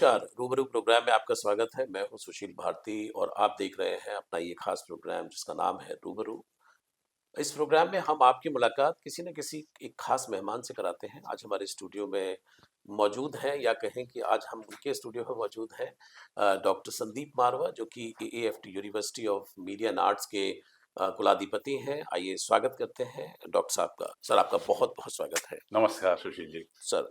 नमस्कार, रूबरू प्रोग्राम में आपका स्वागत है। मैं हूँ सुशील भारती और आप देख रहे हैं अपना ये खास प्रोग्राम जिसका नाम है रूबरू। इस प्रोग्राम में हम आपकी मुलाकात किसी न किसी एक खास मेहमान से कराते हैं। आज हमारे स्टूडियो में मौजूद हैं या कहें कि आज हम उनके स्टूडियो में मौजूद हैं डॉक्टर संदीप मारवा जो कि AFT university of media and arts के कुलाधिपति हैं। आइए स्वागत करते हैं डॉक्टर साहब का। सर आपका बहुत-बहुत स्वागत है। नमस्कार सुशील जी। सर,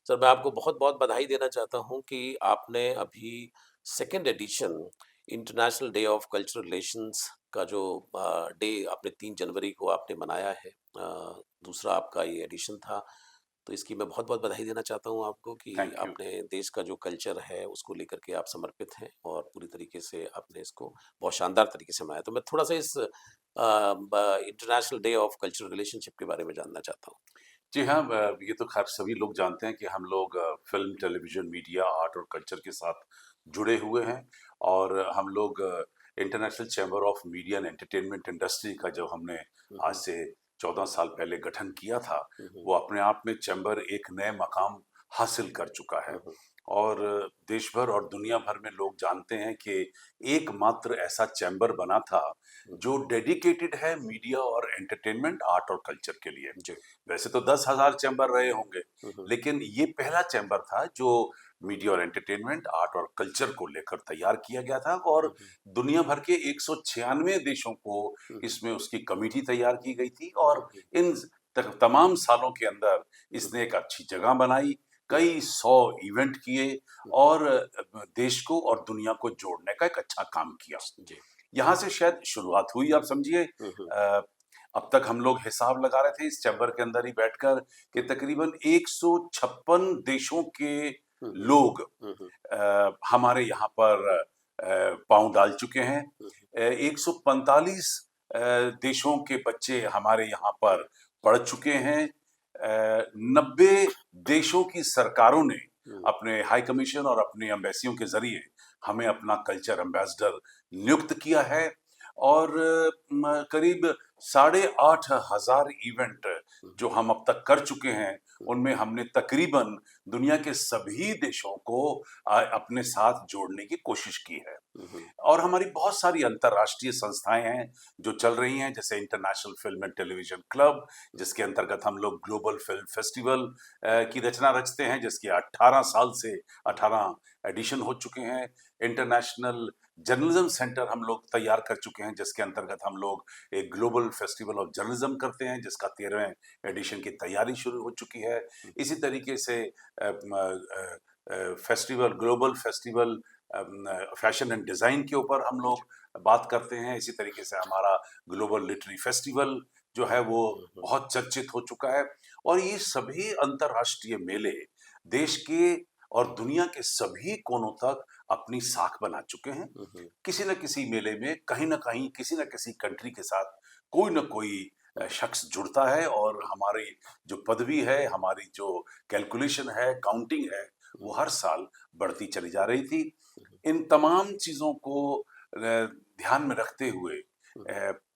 सर मैं आपको बहुत-बहुत बधाई देना चाहता हूँ कि आपने अभी second edition international day of cultural relations का जो डे आपने 3 जनवरी को आपने मनाया है। दूसरा आपका ये एडिशन था, तो इसकी मैं बहुत-बहुत बधाई देना चाहता हूँ आपको कि थैंक यू। आपने देश का जो कल्चर है उसको लेकर के आप समर्पित हैं और पूरी तरीके से आपने इसको बहुत शानदार तरीके से मनाया। तो मैं थोड़ा-सा इस international day of cultural relationship के बारे में जानना चाहता हूँ। जी हाँ, ये तो ख़ैर सभी लोग जानते हैं कि हम लोग फ़िल्म, टेलीविज़न, मीडिया, आर्ट और कल्चर के साथ जुड़े हुए हैं और हम लोग international chamber of media and entertainment industry का जो हमने हुँ, आज हुँ। से 14 साल पहले गठन किया था, हुँ, हुँ। वो अपने आप में चैम्बर एक नए मकाम हासिल कर चुका है। हुँ, हुँ। और देश भर और दुनिया भर में लोग जानते हैं कि एकमात्र ऐसा चैम्बर बना था, हुँ, जो डेडिकेटेड है मीडिया और एंटरटेनमेंट, आर्ट और कल्चर के लिए। जी। वैसे तो 10,000 चैम्बर रहे होंगे, हुँ, हुँ। लेकिन ये पहला चैम्बर था जो मीडिया और एंटरटेनमेंट, आर्ट और कल्चर को लेकर तैयार किया गया था और हुँ, हुँ। दुनिया भर के 196 देशों को हुँ, हुँ। इसमें उसकी कमेटी तैयार की गई थी और हुँ, हुँ। इन तमाम सालों के अंदर हुँ, इसने एक अच्छी जगह बनाई, हुँ। कई 100 इवेंट किए हुँ, और देश को और दुनिया को जोड़ने का एक अच्छा काम किया। जी। यहाँ से शायद शुरुआत हुई, आप समझिए। हुँ, हुँ। अब तक हम लोग हिसाब लगा रहे थे इस चैम्बर के अंदर ही बैठकर कि तकरीबन 156 देशों के हुँ, हुँ। लोग हुँ, हुँ। हमारे यहाँ पर पाँव डाल चुके हैं। हुँ, 145 देशों के बच्चे हमारे यहाँ पर पढ़ चुके हैं। 90 देशों की सरकारों ने हुँ। अपने हाई कमीशन और अपने एम्बेसियों के ज़रिए हमें अपना कल्चर एम्बेसडर नियुक्त किया है और करीब 8,500 इवेंट हुँ, जो हम अब तक कर चुके हैं, हुँ। उनमें हमने तकरीबन दुनिया के सभी देशों को अपने साथ जोड़ने की कोशिश की है। हुँ, हुँ। और हमारी बहुत सारी अंतर्राष्ट्रीय संस्थाएं हैं जो चल रही हैं, जैसे international film and television club, जिसके अंतर्गत हम लोग ग्लोबल फिल्म फेस्टिवल की रचना रचते हैं, जिसके 18 साल से 18 एडिशन हो चुके हैं। इंटरनेशनल जर्नलिज्म सेंटर हम लोग तैयार कर चुके हैं, जिसके अंतर्गत हम लोग एक ग्लोबल फेस्टिवल ऑफ जर्नलिज्म करते हैं, जिसका 13वें एडिशन की तैयारी शुरू हो चुकी है। इसी तरीके से festival, global festival fashion and design के ऊपर हम जी। लोग बात करते हैं। इसी तरीके से हमारा ग्लोबल लिटरेरी फेस्टिवल जो है वो हुँ, हुँ। बहुत चर्चित हो चुका है और ये सभी अंतर्राष्ट्रीय मेले देश के और दुनिया के सभी कोनों तक अपनी साख बना चुके हैं। हुँ, हुँ। किसी न किसी मेले में कहीं न कहीं किसी न किसी कंट्री के साथ कोई न कोई शख्स जुड़ता है और हमारी जो पदवी है, हमारी जो कैलकुलेशन है, काउंटिंग है, हुँ, वो हर साल बढ़ती चली जा रही थी। हुँ। इन तमाम चीज़ों को ध्यान में रखते हुए हुँ,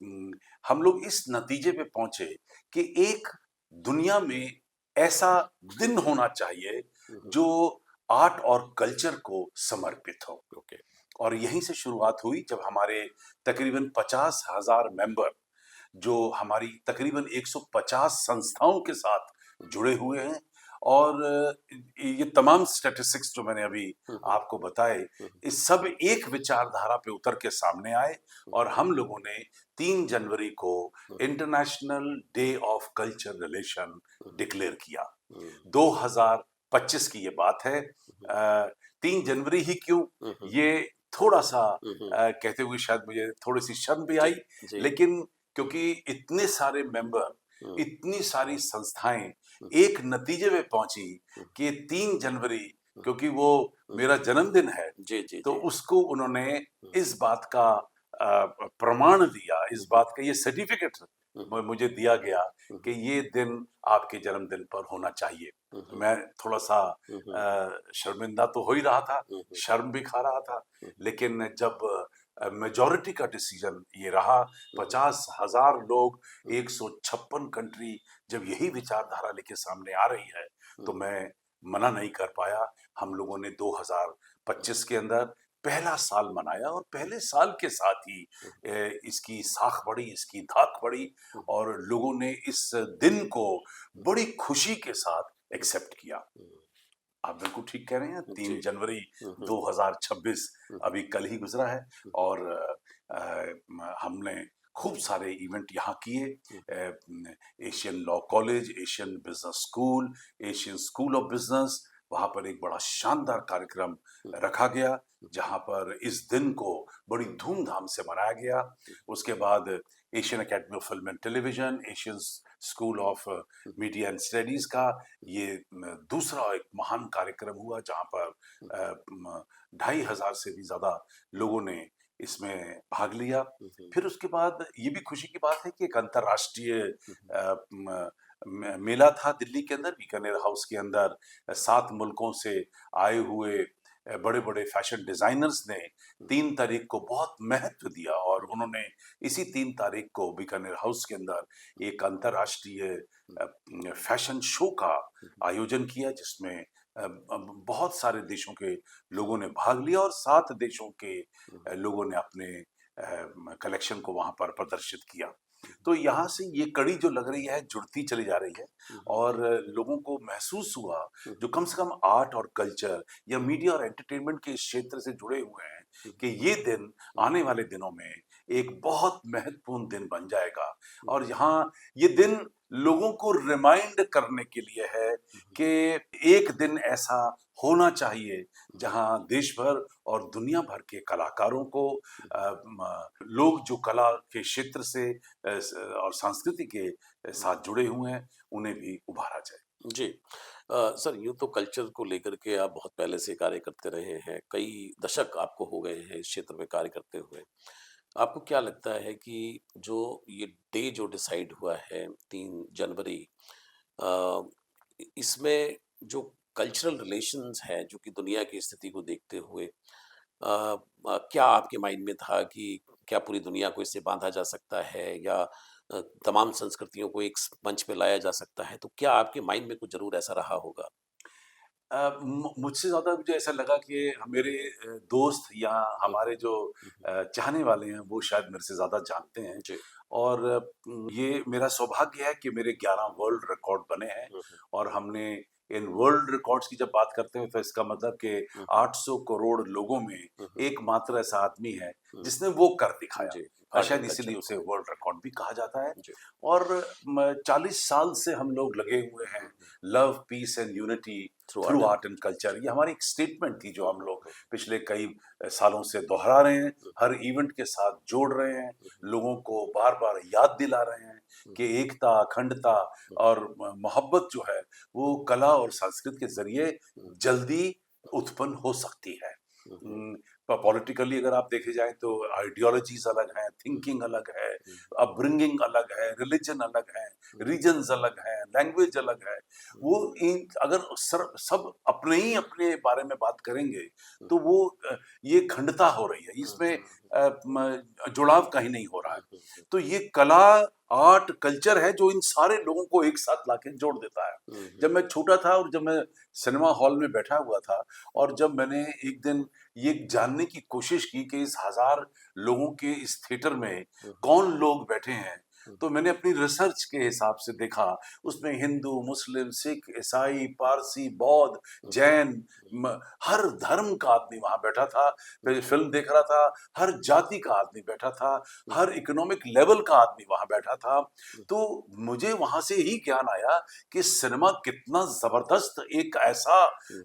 हुँ। हम लोग इस नतीजे पे पहुँचे कि एक दुनिया में ऐसा दिन होना चाहिए हुँ, हुँ। जो आर्ट और कल्चर को समर्पित हो। ओके। और यहीं से शुरुआत हुई जब हमारे तकरीबन 50,000 मेंबर जो हमारी तकरीबन 150 संस्थाओं के साथ हुँ, हुँ। जुड़े हुए हैं और ये तमाम स्टैटिस्टिक्स जो मैंने अभी हुँ, हुँ। आपको बताए, हुँ, ये सब एक विचारधारा पे उतर के सामने आए हुँ। और हम लोगों ने 3 जनवरी को हुँ, हुँ। International day of culture relation hmm, declare किया। हुँ। 2025 की ये बात है। हुँ, 3 जनवरी ही क्यों? हुँ। हुँ, ये थोड़ा-सा हुँ। हुँ। कहते हुए शायद मुझे थोड़ी-सी शर्म भी जी, आई, जी। लेकिन क्योंकि इतने सारे मेंबर, हुँ, इतनी सारी संस्थाएँ हुँ, एक नतीजे में पहुँची हुँ, कि 3 जनवरी हुँ, क्योंकि वो हुँ। मेरा जन्मदिन है, जी, जी, तो जी। उसको उन्होंने हुँ, इस बात का प्रमाण दिया, हुँ, इस हुँ, बात का ये सर्टिफ़िकेट हुँ, हुँ, मुझे दिया गया हुँ, कि हुँ, ये दिन आपके जन्मदिन पर होना चाहिए। हुँ, तो हुँ, मैं थोड़ा-सा हुँ, हुँ, शर्मिंदा तो हो ही रहा था, हुँ, हुँ, शर्म भी खा रहा था, हुँ, लेकिन जब मेजॉरिटी का डिसीजन ये रहा, हुँ, 50,000 लोग, हुँ, 156 कंट्री जब यही विचारधारा लेके सामने आ रही है, तो हुँ, मैं मना नहीं कर पाया। हम लोगों ने 2025 के अंदर पहला साल मनाया और पहले साल के साथ ही इसकी साख बढ़ी, इसकी धाक बढ़ी और लोगों ने इस दिन को बड़ी खुशी के साथ एक्सेप्ट किया। आप बिल्कुल ठीक कह रहे हैं, 3 जी। जनवरी हुँ, हुँ, 2026 हुँ, अभी कल ही गुज़रा है हुँ, और हमने खूब सारे इवेंट यहाँ किए। हुँ, Asian law college, Asian business school, Asian school of business, वहाँ पर एक बड़ा शानदार कार्यक्रम हुँ, रखा गया, हुँ, जहाँ पर इस दिन को बड़ी धूम-धाम से मनाया गया। उसके बाद Asian academy of film and television, Asian school of hmm, media and studies का ये दूसरा एक महान कार्यक्रम हुआ, जहाँ पर हुँ, 2,500 से भी ज़्यादा लोगों ने इसमें भाग लिया। हुँ, हुँ, फिर उसके बाद ये भी खुशी की बात है कि एक अंतर्राष्ट्रीय हुँ, मेला था दिल्ली के अंदर, बीकानेर हाउस के अंदर 7 मुल्कों से आए हुए बड़े-बड़े फैशन डिज़ाइनर्स ने हुँ, 3 तारीख को बहुत महत्व दिया और हुँ, उन्होंने इसी 3 तारीख को बीकानेर हाउस के अंदर एक अंतर्राष्ट्रीय हुँ, फैशन शो का हुँ, आयोजन किया, जिसमें बहुत सारे देशों के लोगों ने भाग लिया और 7 देशों के हुँ, लोगों ने अपने कलेक्शन को वहाँ पर प्रदर्शित किया। हुँ, तो यहाँ से ये कड़ी जो लग रही है जुड़ती चली जा रही है हुँ, हुँ, और लोगों को महसूस हुआ, हुँ, जो कम से कम आर्ट और कल्चर या मीडिया और एंटरटेनमेंट के इस क्षेत्र से जुड़े हुए हैं, हुँ, कि ये दिन आने वाले दिनों में एक बहुत महत्वपूर्ण दिन बन जाएगा हुँ, और यहाँ ये दिन लोगों को रिमाइंड करने के लिए है कि एक दिन ऐसा होना चाहिए जहाँ देश भर और दुनिया भर के कलाकारों को लोग जो कला के क्षेत्र से और संस्कृति के हुँ, साथ जुड़े हुए हैं, उन्हें भी उभारा जाए। जी। सर यूँ तो कल्चर को लेकर के आप बहुत पहले से कार्य करते रहे हैं, कई दशक आपको हो गए हैं इस क्षेत्र में कार्य करते हुए। आपको क्या लगता है कि जो ये डे जो डिसाइड हुआ है 3 जनवरी अ, इसमें जो कल्चरल रिलेशंस है जो कि दुनिया की स्थिति को देखते हुए क्या आपके माइंड में था कि क्या पूरी दुनिया को इससे बाँधा जा सकता है या तमाम संस्कृतियों को एक मंच पे लाया जा सकता है? तो क्या आपके माइंड में कुछ ज़रूर ऐसा रहा होगा? मुझसे ज़्यादा मुझे ऐसा लगा कि मेरे दोस्त या हुँ, हुँ, हमारे जो हुँ, हुँ। चाहने वाले हैं, वो शायद मेरे से ज़्यादा जानते हैं जी। और ये मेरा सौभाग्य है कि मेरे 11 वर्ल्ड रिकॉर्ड बने हैं हुँ, हुँ, और हमने इन वर्ल्ड रिकॉर्ड्स की जब बात करते हैं, तो इसका मतलब कि हुँ, 800 करोड़ लोगों में हुँ, हुँ, एकमात्र ऐसा आदमी है, हुँ। जिसने वो कर दिखाया जी, और आर्ट शायद एंड कल्चर इसीलिए उसे को। वर्ल्ड रिकॉर्ड भी कहा जाता है जी। और 40 साल से हम लोग लगे हुए हैं, हुँ, हुँ। Love, peace and unity through through art and art and culture. ये हमारी एक स्टेटमेंट थी जो हुँ, हम हुँ, लोग हुँ, पिछले कई सालों से दोहरा रहे हैं, हुँ, हर इवेंट के साथ जोड़ रहे हैं, हुँ, लोगों को बार-बार याद दिला रहे हैं हुँ, कि एकता, अखंडता हुँ, और मोहब्बत जो है, वो कला और संस्कृति के ज़रिए हुँ, जल्दी उत्पन्न हो सकती है। हुँ, हुँ, पॉलिटिकली अगर आप देखे जाएँ तो आइडियोलॉजीज़ अलग हैं, हुँ, थिंकिंग अलग है, हुँ, अपब्रिंगिंग अलग है, रिलिजन अलग है, हुँ, रीजन्स अलग हैं, लैंग्वेज अलग है। हुँ, वो इन अगर सर सब अपने ही अपने बारे में बात करेंगे, हुँ, तो वो ये खंडता हो रही है, हुँ, इसमें हुँ, जुड़ाव कहीं नहीं हो रहा है। हुँ, हुँ, हुँ, तो ये कला, आर्ट, कल्चर है जो इन सारे लोगों को एक साथ लाके जोड़ देता है। हुँ, जब हुँ, मैं छोटा था और जब मैं सिनेमा हॉल में बैठा हुआ था हुँ, और जब मैंने एक दिन ये जानने की कोशिश की कि इस 1000 लोगों के इस थिएटर में हुँ, हुँ, कौन लोग बैठे हैं, हुँ, तो मैंने अपनी रिसर्च के हिसाब से देखा, उसमें हिंदू, मुस्लिम, सिख, ईसाई, पारसी, बौद्ध, हुँ, जैन हर धर्म का आदमी वहाँ बैठा था। मैं फ़िल्म देख रहा था, हर जाति का आदमी बैठा था, हुँ, हर इकोनॉमिक लेवल का आदमी वहाँ बैठा था। हुँ, तो मुझे वहाँ से ही ज्ञान आया कि सिनेमा कितना ज़बरदस्त एक ऐसा हुँ,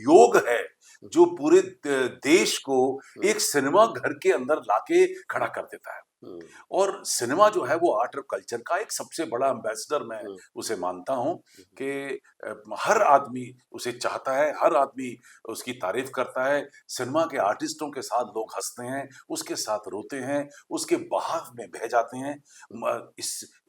योग है, हुँ, जो पूरे देश को हुँ, एक सिनेमा घर के अंदर लाके खड़ा कर देता है। हुँ, और सिनेमा जो है वो आर्ट और कल्चर का एक सबसे बड़ा एम्बेसडर मैं हुँ, उसे मानता हूँ हुँ, कि हर आदमी उसे चाहता है, हर आदमी उसकी तारीफ करता है। सिनेमा के आर्टिस्टों के साथ लोग हँसते हैं, उसके साथ रोते हैं, उसके बहाव में बह जाते हैं।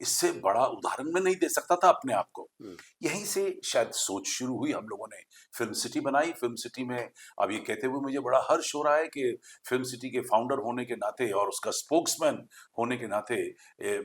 इससे बड़ा उदाहरण मैं नहीं दे सकता था अपने आप को। हुँ, यहीं से शायद सोच शुरू हुई, हम लोगों ने फ़िल्म सिटी बनाई। फ़िल्म सिटी में अब ये कहते हुए मुझे बड़ा हर्ष हो रहा है कि फ़िल्म सिटी के फाउंडर होने के नाते और उसका स्पोक्समैन होने के नाते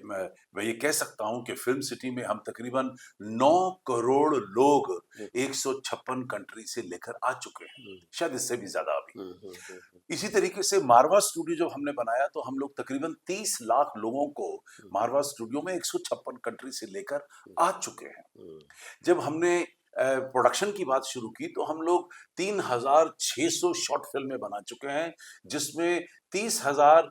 मैं ये कह सकता हूँ कि फ़िल्म सिटी में हम तकरीबन 9 करोड़ लोग हुँ, 156 कंट्री से लेकर आ चुके हैं, हुँ, शायद इससे भी ज़्यादा अभी। हुँ, हुँ, हुँ, हुँ, इसी तरीके से मारवा स्टूडियो जब हमने बनाया तो हम लोग तकरीबन 30 लाख लोगों को हुँ, मारवा स्टूडियो में 156 कंट्री से लेकर हुँ, आ चुके हैं। हुँ, जब हमने प्रोडक्शन की बात शुरू की तो हम लोग 3,600 शॉर्ट फ़िल्में बना चुके हैं, जिसमें 30,000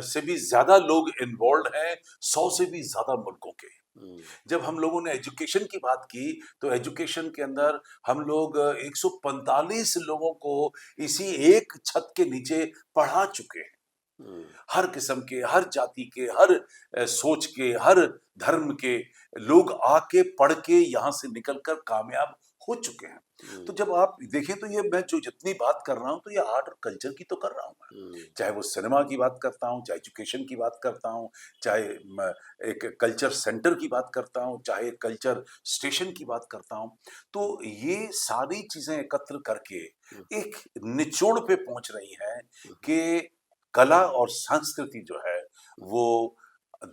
से भी ज़्यादा लोग इन्वॉल्व्ड हैं, 100 से भी ज़्यादा मुल्कों के। हुँ, जब हम लोगों ने एजुकेशन की बात की, तो एजुकेशन के अंदर हम लोग 145 लोगों को इसी एक छत के नीचे पढ़ा चुके हैं। हुँ, हर किस्म के, हर जाति के, हर सोच के, हर धर्म के लोग आके पढ़ के यहाँ से निकल कर कामयाब हो चुके हैं। हुँ, तो जब आप देखें तो ये मैं जो जितनी बात कर रहा हूँ तो ये आर्ट और कल्चर की तो कर रहा हूँ मैं। हुँ, चाहे वो सिनेमा की बात करता हूँ, चाहे एजुकेशन की बात करता हूँ, चाहे म एक कल्चर सेंटर की बात करता हूँ, चाहे कल्चर स्टेशन की बात करता हूँ। तो ये सारी चीज़ें एकत्र करके हुँ, एक निचोड़ पे पहुँच रही हैं हुँ, कि कला और संस्कृति जो है, हुँ, वो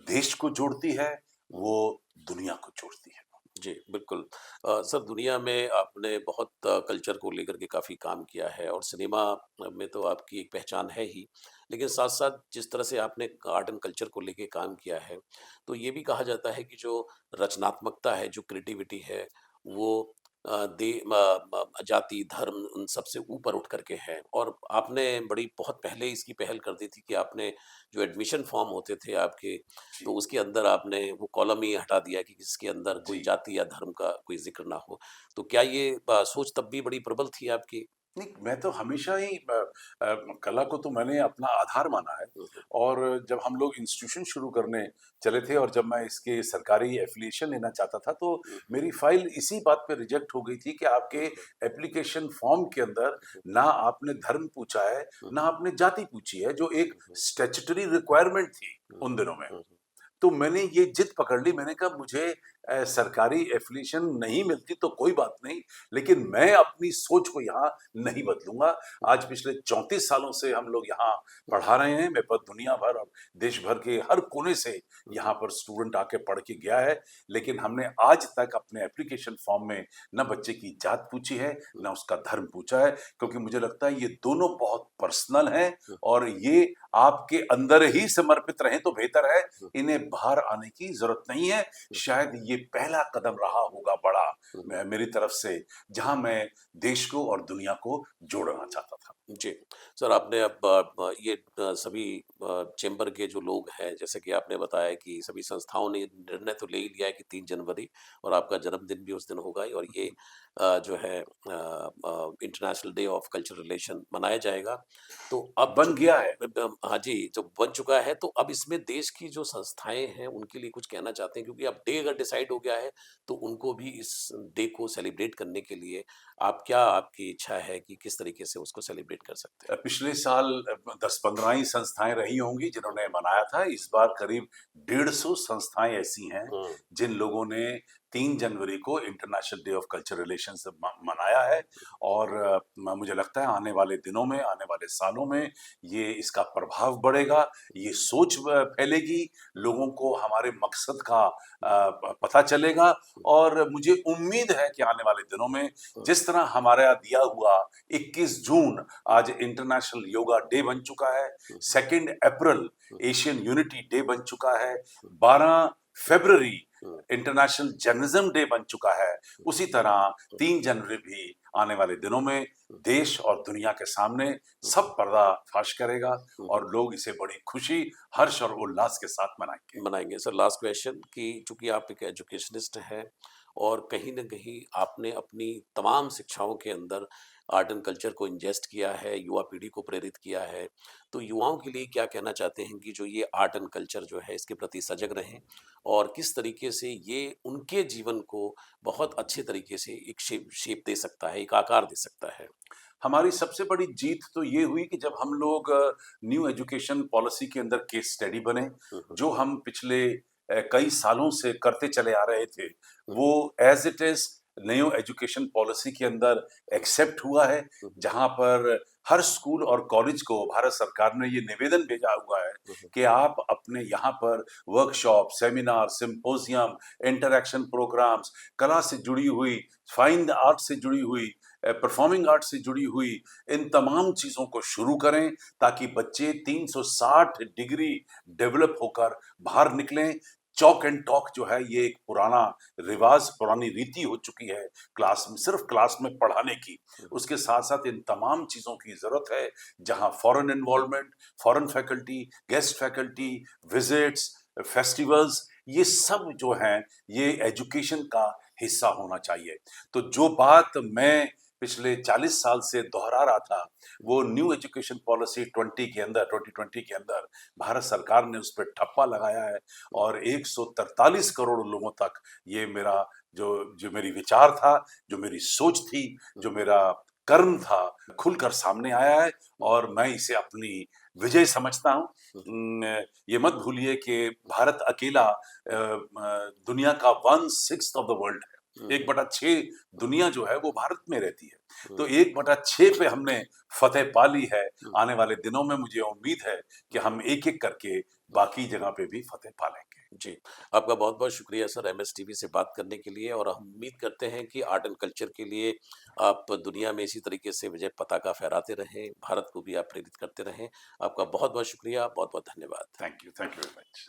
देश को जोड़ती है, हुँ। वो दुनिया को जोड़ती है। जी, बिल्कुल। सर दुनिया में आपने बहुत कल्चर को लेकर के काफ़ी काम किया है और सिनेमा में तो आपकी एक पहचान है ही, लेकिन साथ-साथ जिस तरह से आपने आर्ट एंड कल्चर को लेके काम किया है, तो ये भी कहा जाता है कि जो रचनात्मकता है, जो क्रिएटिविटी है, वो दे म म जाति, धर्म उन सब से ऊपर उठ कर के है और आपने बड़ी बहुत पहले इसकी पहल कर दी थी कि आपने जो एडमिशन फॉर्म होते थे आपके तो जी, उसके अंदर आपने वो कॉलम ही हटा दिया कि इसके अंदर कोई जी। जाति या धर्म का कोई ज़िक्र ना हो। तो क्या ये सोच तब भी बड़ी प्रबल थी आपकी? नहीं, मैं तो हमेशा ही कला को तो मैंने अपना आधार माना है हुँ, हुँ, और जब हम लोग इंस्टीट्यूशन शुरू करने चले थे और जब मैं इसके सरकारी एफ़िलिएशन लेना चाहता था, तो हुँ, मेरी फ़ाइल इसी बात पे रिजेक्ट हो गई थी कि हुँ, आपके हुँ, एप्लीकेशन फ़ॉर्म के अंदर हुँ, ना आपने धर्म पूछा है, हुँ, ना आपने जाति पूछी है, जो एक हुँ, हुँ, स्टैट्यूटरी रिक्वायरमेंट थी हुँ, उन दिनों में। हुँ, तो मैंने ये जिद पकड़ ली, मैंने कहा मुझे सरकारी एफ़िलिएशन नहीं मिलती तो कोई बात नहीं, लेकिन मैं अपनी सोच को यहाँ नहीं बदलूँगा। हुँ, आज पिछले 34 सालों से हम लोग यहाँ हुँ, पढ़ा रहे हैं, मेरे पास दुनिया भर और देश भर के हर कोने से हुँ, यहाँ पर स्टूडेंट आके पढ़ के गया है, लेकिन हमने आज तक अपने एप्लीकेशन फ़ॉर्म में ना बच्चे की जात पूछी है, हुँ, ना उसका धर्म पूछा है, क्योंकि मुझे लगता है ये दोनों बहुत पर्सनल हैं हुँ, और ये आपके अंदर ही समर्पित रहें तो बेहतर है, हुँ, इन्हें बाहर आने की ज़रूरत नहीं है। हुँ, शायद ये पहला कदम रहा होगा बड़ा हुँ, मेरी तरफ से, जहाँ मैं देश को और दुनिया को जोड़ना चाहता था। जी। सर आपने अब ये सभी चैम्बर के जो लोग हैं, जैसे कि आपने बताया कि सभी संस्थाओं ने निर्णय तो ले ही लिया है कि 3 जनवरी और आपका जन्मदिन भी उस दिन होगा ही और ये जो है international day of cultural relation मनाया जाएगा। तो अब बन चूँकि गया है। हाँ जी, जो बन चुका है तो अब इसमें देश की जो संस्थाएँ हैं, उनके लिए कुछ कहना चाहते हैं? क्योंकि अब डे अगर डिसाइड हो गया है, तो उनको भी इस डे को सेलिब्रेट करने के लिए आप क्या आपकी इच्छा है कि किस तरीके से उसको सेलिब्रेट कर सकते हैं? पिछले साल 10-15 ही संस्थाएँ रही होंगी जिन्होंने मनाया था। इस बार करीब 150 संस्थाएँ ऐसी हैं, हुँ, जिन लोगों ने 3 जनवरी को international day of cultural relations मनाया है और मुझे लगता है आने वाले दिनों में, आने वाले सालों में ये इसका प्रभाव बढ़ेगा, ये सोच फैलेगी, लोगों को हमारे मकसद का पता चलेगा हुँ, और मुझे उम्मीद है कि आने वाले दिनों में हुँ, जिस तरह हमारा दिया हुआ 21 जून आज इंटरनेशनल योगा डे बन चुका है, हुँ, 2 अप्रैल हुँ, एशियन यूनिटी डे बन चुका है, हुँ, 12 फरवरी हुँ, इंटरनेशनल जर्नलिज्म डे बन चुका है, हुँ, उसी तरह हुँ, 3 जनवरी भी आने वाले दिनों में हुँ, देश और दुनिया के सामने हुँ, सब पर्दा फाश करेगा हुँ, और लोग इसे बड़ी खुशी, हर्ष और उल्लास के साथ मनाएँगे। मनाएँगे। सर लास्ट क्वेश्चन कि चूँकि आप एक एजुकेशनिस्ट हैं और कहीं न कहीं आपने अपनी तमाम शिक्षाओं के अंदर आर्ट एंड कल्चर को इंजेस्ट किया है, युवा पीढ़ी को प्रेरित किया है। तो युवाओं के लिए क्या कहना चाहते हैं कि जो ये आर्ट एंड कल्चर जो है इसके प्रति सजग रहें और किस तरीके से ये उनके जीवन को बहुत अच्छे तरीके से एक शेप शेप दे सकता है, एक आकार दे सकता है? हमारी सबसे बड़ी जीत तो ये हुई कि जब हम लोग न्यू एजुकेशन पॉलिसी के अंदर केस स्टडी बने, हुँ, हुँ, जो हम पिछले कई सालों से करते चले आ रहे थे, हुँ, वो as it is new education policy के अंदर हुँ, एक्सेप्ट हुआ है, हुँ, हुँ, जहाँ पर हर स्कूल और कॉलेज को भारत सरकार ने ये निवेदन भेजा हुआ है हुँ, हुँ। कि आप अपने यहाँ पर workshop, seminar, symposium, interaction programmes, कला से जुड़ी हुई, फाइन आर्ट से जुड़ी हुई, परफॉर्मिंग आर्ट से जुड़ी हुई इन तमाम चीज़ों को शुरू करें ताकि बच्चे 360 डिग्री डेवलप होकर बाहर निकलें। चॉक एंड टॉक जो है ये एक पुराना रिवाज, पुरानी रीति हो चुकी है क्लास में, सिर्फ क्लास में पढ़ाने की। हुँ, उसके साथ-साथ इन तमाम चीज़ों की ज़रूरत है, जहाँ foreign involvement, foreign faculty, guest faculty, visits, festivals, ये सब जो हैं, ये एजुकेशन का हिस्सा होना चाहिए। तो जो बात मैं पिछले 40 साल से दोहरा रहा था, वो न्यू एजुकेशन पॉलिसी 2020 के अंदर भारत सरकार ने उस पे ठप्पा लगाया है और 143 करोड़ लोगों तक ये मेरा जो जो मेरी विचार था, जो मेरी सोच थी, जो मेरा कर्म था, खुलकर सामने आया है और मैं इसे अपनी विजय समझता हूँ। ये मत भूलिए कि भारत अकेला दुनिया का 1/6 ऑफ द वर्ल्ड है। हुँ, 1/6 दुनिया जो है वो भारत में रहती है। हुँ, तो 1/6 पे हमने फतह पा ली है। हुँ। आने वाले दिनों में मुझे उम्मीद है कि हम एक-एक करके बाकी जगह पे भी फतह पा लेंगे। जी, आपका बहुत-बहुत शुक्रिया सर एमएस टीवी से बात करने के लिए और हम उम्मीद करते हैं कि आर्ट एंड कल्चर के लिए आप दुनिया में इसी तरीके से विजय पताका फहराते रहें, भारत को भी आप प्रेरित करते रहें। आपका बहुत-बहुत शुक्रिया, बहुत-बहुत धन्यवाद। Thank you very much.